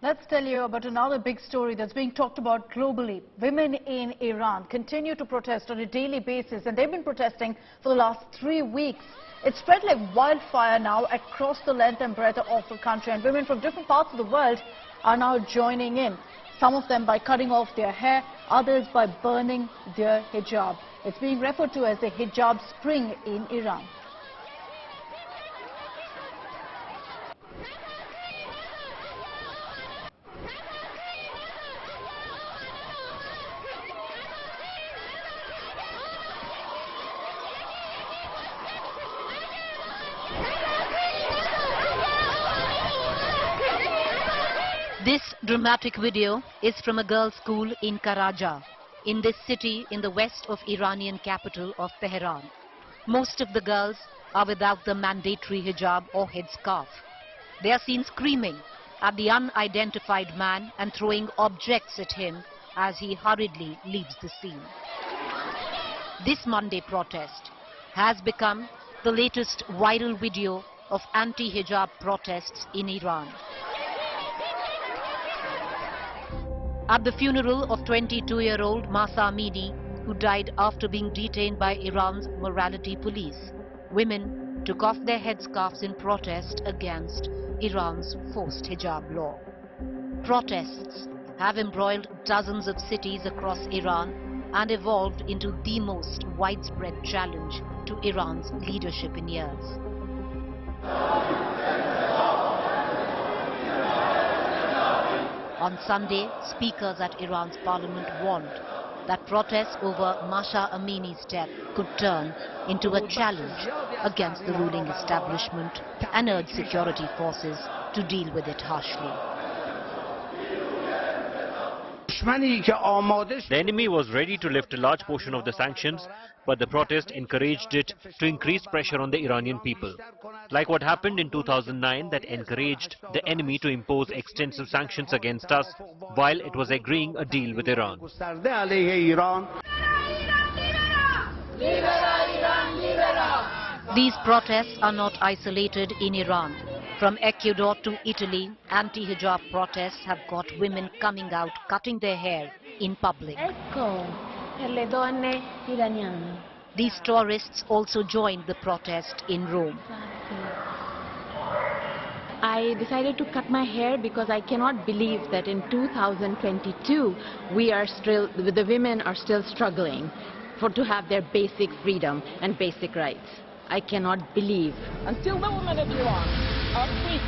Let's tell you about another big story that's being talked about globally. Women in Iran continue to protest on a daily basis, and they've been protesting for the last 3 weeks. It's spread like wildfire now across the length and breadth of the country, and women from different parts of the world are now joining in. Some of them by cutting off their hair, others by burning their hijab. It's being referred to as the hijab spring in Iran. This dramatic video is from a girls' school in Karaja, in this city in the west of Iranian capital of Tehran. Most of the girls are without the mandatory hijab or headscarf. They are seen screaming at the unidentified man and throwing objects at him as he hurriedly leaves the scene. This Monday protest has become the latest viral video of anti-hijab protests in Iran. At the funeral of 22-year-old Mahsa Amini, who died after being detained by Iran's morality police, women took off their headscarves in protest against Iran's forced hijab law. Protests have embroiled dozens of cities across Iran and evolved into the most widespread challenge to Iran's leadership in years. On Sunday, speakers at Iran's parliament warned that protests over Mahsa Amini's death could turn into a challenge against the ruling establishment and urged security forces to deal with it harshly. The enemy was ready to lift a large portion of the sanctions, but the protest encouraged it to increase pressure on the Iranian people. Like what happened in 2009 that encouraged the enemy to impose extensive sanctions against us while it was agreeing a deal with Iran. These protests are not isolated in Iran. From Ecuador to Italy, anti-hijab protests have got women coming out cutting their hair in public. These tourists also joined the protest in Rome. I decided to cut my hair because I cannot believe that in 2022 the women are still struggling to have their basic freedom and basic rights. I cannot believe. Until the women of Iran are free,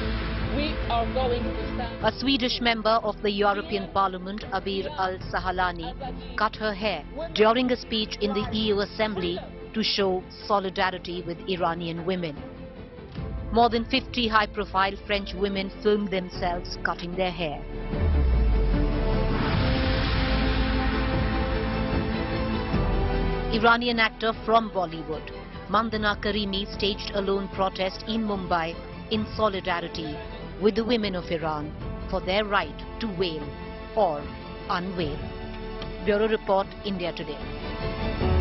we are going to stand. A Swedish member of the European Parliament, Abir al-Sahalani, cut her hair during a speech in the EU Assembly to show solidarity with Iranian women. More than 50 high-profile French women filmed themselves cutting their hair. Iranian actor from Bollywood, Mandana Karimi, staged a lone protest in Mumbai in solidarity with the women of Iran for their right to veil or unveil. Bureau Report, India Today.